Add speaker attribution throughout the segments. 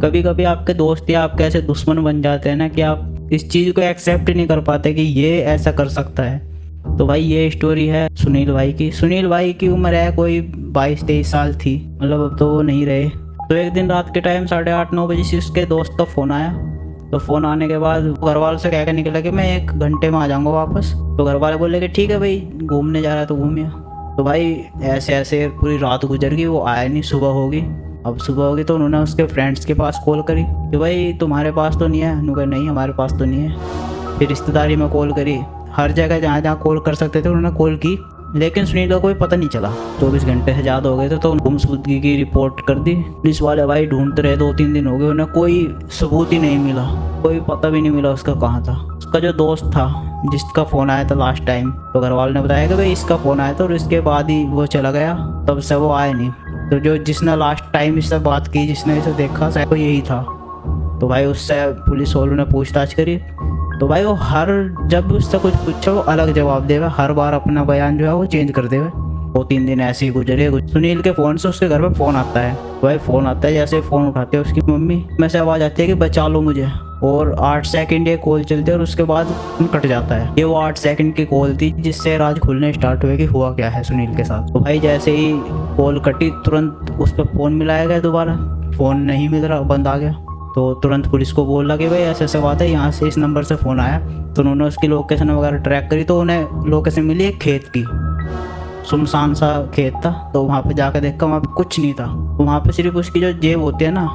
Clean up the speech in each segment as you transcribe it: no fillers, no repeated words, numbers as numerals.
Speaker 1: कभी कभी आपके दोस्त या आपके ऐसे दुश्मन बन जाते हैं ना कि आप इस चीज़ को एक्सेप्ट ही नहीं कर पाते कि ये ऐसा कर सकता है। तो भाई ये स्टोरी है सुनील भाई की। सुनील भाई की उम्र है कोई 22-23 साल थी, मतलब अब तो वो नहीं रहे। तो एक दिन रात के टाइम 8:30-9 बजे से उसके दोस्त का फ़ोन आया। तो फ़ोन आने के बाद घर वालों से कह के निकला कि मैं 1 घंटे में आ जाऊँगा वापस। तो घर वाले बोले कि ठीक है भाई, घूमने जा रहा है तो घूमिए। तो भाई ऐसे ऐसे पूरी रात गुजर गई, वो आया नहीं। सुबह होगी, अब सुबह होगी तो उन्होंने उसके फ्रेंड्स के पास कॉल करी कि भाई तुम्हारे पास तो नहीं है। उन्होंने कहा नहीं हमारे पास तो नहीं है। फिर रिश्तेदारी में कॉल करी, हर जगह जहाँ जहाँ कॉल कर सकते थे उन्होंने कॉल की, लेकिन सुनील का कोई पता नहीं चला। 24 घंटे से ज़्यादा हो गए थे तो गुमशुदगी की रिपोर्ट कर दी। पुलिस वाले भाई ढूंढते रहे, 2-3 दिन हो गए, उन्हें कोई सबूत ही नहीं मिला, कोई पता भी नहीं मिला उसका कहाँ था। उसका जो दोस्त था जिसका फ़ोन आया था लास्ट टाइम, तो घर वालों ने बताया कि भाई इसका फ़ोन आया था और इसके बाद ही वो चला गया, तब से वो आया नहीं। तो जो जिसने लास्ट टाइम इससे बात की, जिसने इसे देखा, शायद वो यही था। तो भाई उससे पुलिस वालों ने पूछताछ करी। तो भाई वो जब उससे कुछ पूछा वो अलग जवाब देगा, हर बार अपना बयान जो है वो चेंज कर देगा। 2-3 दिन ऐसे ही गुजरे। सुनील के फ़ोन से उसके घर पे फ़ोन आता है। तो भाई फ़ोन आता है, जैसे फ़ोन उठाते हैं उसकी मम्मी में से आवाज़ आती है कि बचा लो मुझे, और 8 सेकंड ये कॉल चलती है और उसके बाद कट जाता है। ये वो 8 सेकंड की कॉल थी जिससे राज खुलने स्टार्ट हुए कि हुआ क्या है सुनील के साथ। तो भाई जैसे ही कॉल कटी तुरंत उस पर फ़ोन मिलाया गया दोबारा, फ़ोन नहीं मिल रहा, बंद आ गया। तो तुरंत पुलिस को बोला कि भाई ऐसे ऐसा बात है, यहाँ से इस नंबर से फ़ोन आया। तो उन्होंने उसकी लोकेशन वगैरह ट्रैक करी, तो उन्हें लोकेशन मिली एक खेत की, सुनसान सा खेत था। तो वहाँ पे जाकर देखा, वहाँ पे कुछ नहीं था। तो वहाँ पे सिर्फ उसकी जो जेब होती है ना,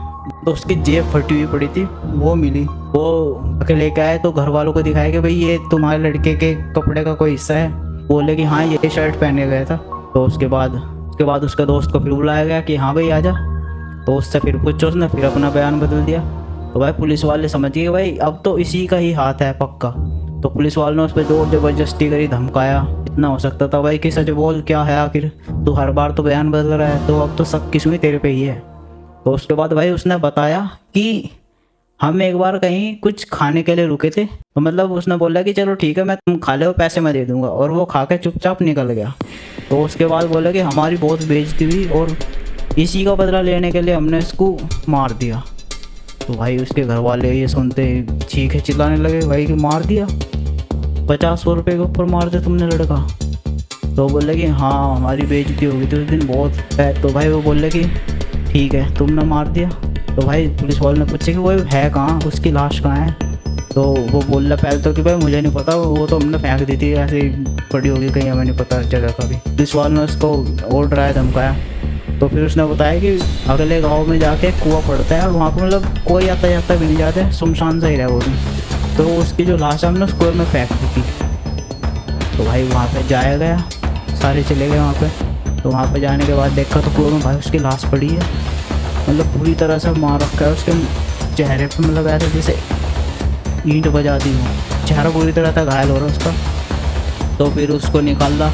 Speaker 1: तो उसकी जेब फटी हुई पड़ी थी, वो मिली। वो लेके आए तो घर वालों को दिखाया कि भाई ये तुम्हारे लड़के के कपड़े का कोई हिस्सा है। बोले कि हाँ ये शर्ट पहने गया था। तो उसके बाद उसके दोस्त को फिर बुलाया गया कि हाँ भाई आजा। तो उससे फिर पूछो, उसने फिर अपना बयान बदल दिया। तो भाई पुलिस वाले समझ गए भाई अब तो इसी का ही हाथ है पक्का। तो पुलिस वालों ने उस पर जोर जबरदस्ती करी, धमकाया। इतना हो सकता था भाई कि सच बोल, क्या है आखिर, तू हर बार तो बयान बदल रहा है, तो अब तो सब किस्मत तेरे पे ही है। तो उसके बाद भाई उसने बताया कि हम एक बार कहीं कुछ खाने के लिए रुके थे, तो मतलब उसने बोला कि चलो ठीक है मैं तुम खा लो, पैसे मैं दे दूंगा, और वो खा के चुपचाप निकल गया। तो उसके बाद बोला कि हमारी बहुत बेइज्जती हुई और इसी का बदला लेने के लिए हमने इसको मार दिया। तो भाई उसके घर वाले ये सुनते चीखे चिल्लाने लगे भाई कि मार दिया, 50 रुपये के ऊपर मार दिया तुमने लड़का। तो बोले कि हाँ हमारी बेइज्जती हो गई थी उस दिन बहुत है। तो भाई वो बोले कि ठीक है तुमने मार दिया। तो भाई पुलिस वाले ने पूछा कि वो है कहाँ, उसकी लाश कहाँ है। तो वो बोल रहा पहले तो कि भाई मुझे नहीं पता, वो तो हमने फेंक दी थी, ऐसे ही पड़ी होगी कहीं, हमें नहीं पता जगह का भी। पुलिस वाले ने उसको और डराया धमकाया। तो फिर उसने बताया कि अगले गांव में जाके कुआं पड़ता है, वहाँ पर मतलब कोई आता जाता भी नहीं जाता है, सुनसान सा ही रहा वो भी। तो उसकी जो लाश हमने उस कुएं में फेंक दी थी। तो भाई वहाँ पे जाया गया, सारे चले गए वहाँ पे। तो वहाँ पे जाने के बाद देखा तो कुएं में भाई उसकी लाश पड़ी है, मतलब पूरी तरह से मार रखा है उसके चेहरे पे, मतलब ऐसे जैसे ईंट बजा दी हो, चेहरा पूरी तरह से घायल हो रहा उसका। तो फिर उसको निकाला,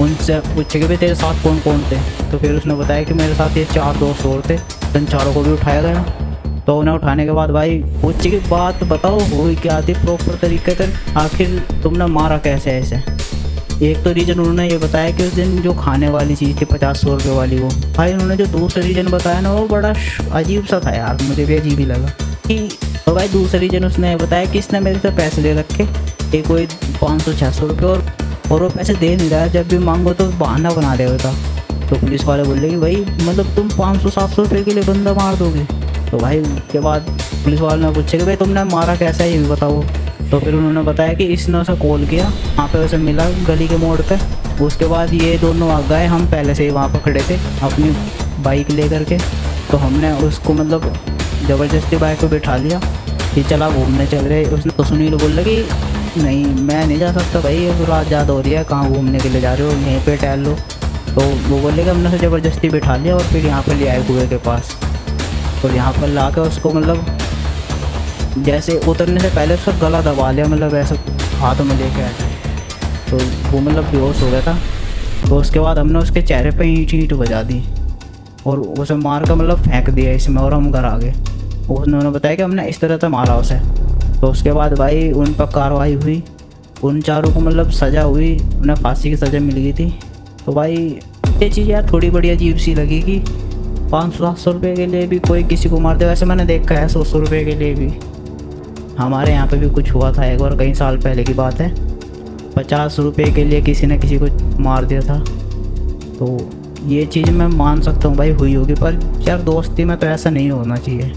Speaker 1: उनसे पूछे कि भाई तेरे साथ कौन कौन थे। तो फिर उसने बताया कि मेरे साथ ये 4 दोस्त और थे। तो इन चारों को भी उठाया गया। तो उन्हें उठाने के बाद भाई पूछे कि बात बताओ हुई क्या थी प्रॉपर तरीके से, आखिर तुमने मारा कैसे ऐसे। एक तो रीज़न उन्होंने ये बताया कि उस दिन जो खाने वाली चीज़ थी 50 रुपये वाली, वो भाई उन्होंने जो दूसरा रीज़न बताया ना वो बड़ा अजीब सा था यार, मुझे भी अजीब ही लगा कि। तो भाई दूसरा रीज़न उसने बताया कि इसने मेरे से पैसे ले रखे, एक कोई 500-600 रुपये, और वो पैसे दे नहीं रहा है, जब भी मांगो तो बहाना बना रहे होता। तो पुलिस वाले बोले कि भाई मतलब तुम 500-700 रुपये के लिए बंदा मार दोगे। तो भाई उसके बाद पुलिस वाले ने पूछा कि भाई तुमने मारा कैसा है ये भी बताओ। तो फिर उन्होंने बताया कि इसने उसे कॉल किया, वहाँ पे उसे मिला गली के मोड़ पे। उसके बाद ये दोनों आ गए, हम पहले से ही वहाँ पर खड़े थे अपनी बाइक ले करके। तो हमने उसको मतलब ज़बरदस्ती बाइक पर बैठा लिया कि चला घूमने चल रहे। उसने तो सुनील बोल कि नहीं मैं नहीं जा सकता भाई, अब रात ज़्यादा हो रही है, कहाँ घूमने के लिए जा रहे हो, यहीं पे टहल लो। तो वो बोले कि हमने उसे ज़बरदस्ती बिठा लिया और फिर यहाँ पर ले आए कुएँ के पास। और यहाँ पर ला कर उसको मतलब जैसे उतरने से पहले उसका गला दबा लिया, मतलब ऐसा हाथों में लेके आया। तो वो मतलब बेहोश हो गया था। तो उसके बाद हमने उसके चेहरे पे ईंट बजा दी और उसे मार कर मतलब फेंक दिया इसमें, और हम घर आ गए। उन्होंने बताया कि हमने इस तरह से मारा उसे। तो उसके बाद भाई उन पर कार्रवाई हुई, उन चारों को मतलब सज़ा हुई, उन्हें फांसी की सज़ा मिल गई थी। तो भाई ये चीज़ यार थोड़ी बड़ी अजीब सी लगी कि 500-700 रुपये के लिए भी कोई किसी को मार दे। वैसे मैंने देखा है 100 रुपये के लिए भी। हमारे यहाँ पे भी कुछ हुआ था एक बार, कई साल पहले की बात है। 50 रुपये के लिए किसी ने किसी को मार दिया था। तो ये चीज़ मैं मान सकता हूँ भाई हुई होगी, पर यार दोस्ती में तो ऐसा नहीं होना चाहिए।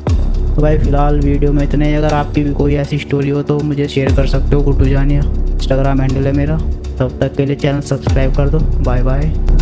Speaker 1: तो भाई फ़िलहाल वीडियो में इतने ही। अगर आपकी भी कोई ऐसी स्टोरी हो तो मुझे शेयर कर सकते हो। गुड्डू जानिया इंस्टाग्राम हैंडल है मेरा। तब तक के लिए चैनल सब्सक्राइब कर दो। Bye bye.